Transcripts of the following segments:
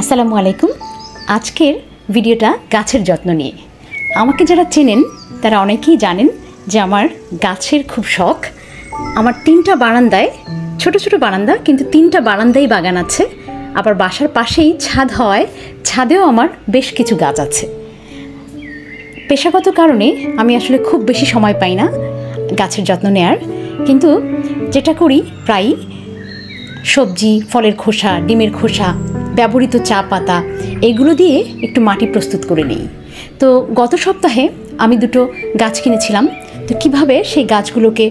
আসসালামু আলাইকুম। আজকের ভিডিওটা গাছের যত্ন নিয়ে। আমাকে যারা চেনেন তারা অনেকেই জানেন যে আমার গাছের খুব শখ। আমার 3টা বারান্দায়, ছোট ছোট বারান্দা, কিন্তু 3টা বারান্দায় বাগান আছে। আবার বাসার পাশেই ছাদ হওয়ায় ছাদেও আমার বেশ কিছু গাছ আছে। পেশাগত কারণে আমি আসলে খুব বেশি সময় পাই না গাছের যত্ন নেয়ার, কিন্তু যেটা করি প্রায়ই সবজি, ফলের খোসা, ডিমের খোসা, ব্যবহৃত চা পাতা এগুলো দিয়ে একটু মাটি প্রস্তুত করে নিই। তো গত সপ্তাহে আমি 2টো গাছ কিনেছিলাম। তো কিভাবে সেই গাছগুলোকে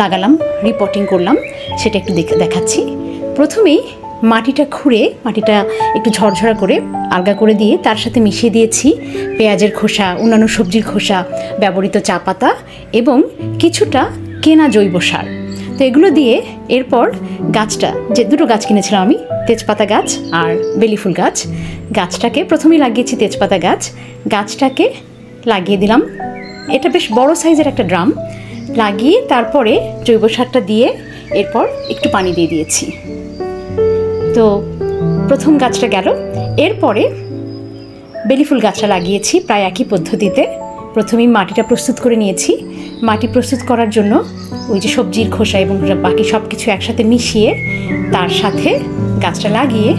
লাগালাম, রিপোর্টিং করলাম সেটা একটু দেখাচ্ছি। প্রথমেই মাটিটা খুঁড়ে, মাটিটা একটু ঝরঝরা করে আলগা করে দিয়ে তার সাথে মিশিয়ে দিয়েছি পেঁয়াজের খোসা, অন্যান্য সবজির খোসা, ব্যবহৃত চা পাতা এবং কিছুটা কেনা জৈব সার। তো এগুলো দিয়ে এরপর গাছটা, যে 2টো গাছ কিনেছিলাম আমি, তেজপাতা গাছ আর বেলি ফুল গাছ, গাছটাকে প্রথমেই লাগিয়েছি তেজপাতা গাছ। গাছটাকে লাগিয়ে দিলাম, এটা বেশ বড় সাইজের একটা ড্রাম, লাগিয়ে তারপরে জৈব সারটা দিয়ে এরপর একটু পানি দিয়ে দিয়েছি। তো প্রথম গাছটা গেল। এরপরে বেলি ফুল গাছটা লাগিয়েছি প্রায় একই পদ্ধতিতে। প্রথমেই মাটিটা প্রস্তুত করে নিয়েছি। মাটি প্রস্তুত করার জন্য ওই যে সবজির খোসা এবং বাকি সব কিছু একসাথে মিশিয়ে তার সাথে গাছটা লাগিয়ে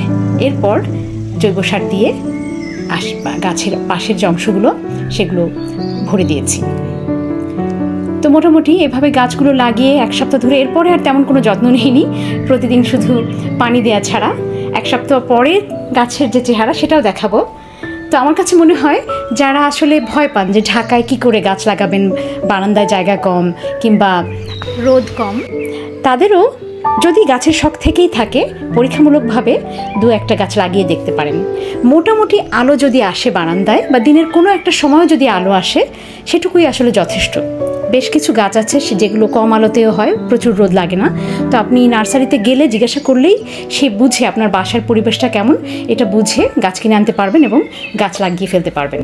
এরপর জৈব সার দিয়ে গাছের পাশের যে অংশগুলো সেগুলো ভরে দিয়েছি। তো মোটামুটি এভাবে গাছগুলো লাগিয়ে 1 সপ্তাহ ধরে, এরপরে আর তেমন কোনো যত্ন নিইনি, প্রতিদিন শুধু পানি দেওয়া ছাড়া। 1 সপ্তাহ পরে গাছের যে চেহারা সেটাও দেখাবো। তো আমার কাছে মনে হয় যারা আসলে ভয় পান যে ঢাকায় কি করে গাছ লাগাবেন, বারান্দায় জায়গা কম কিংবা রোদ কম, তাদেরও যদি গাছের শখ থেকেই থাকে পরীক্ষামূলকভাবে 2-1টা গাছ লাগিয়ে দেখতে পারেন। মোটামুটি আলো যদি আসে বারান্দায় বা দিনের কোনো একটা সময় যদি আলো আসে, সেটুকুই আসলে যথেষ্ট। বেশ কিছু গাছ আছে যেগুলো কম আলোতেও হয়, প্রচুর রোদ লাগে না। তো আপনি নার্সারিতে গেলে জিজ্ঞাসা করলেই সে বুঝে আপনার বাসার পরিবেশটা কেমন এটা বুঝে গাছ কিনে আনতে পারবেন এবং গাছ লাগিয়ে ফেলতে পারবেন।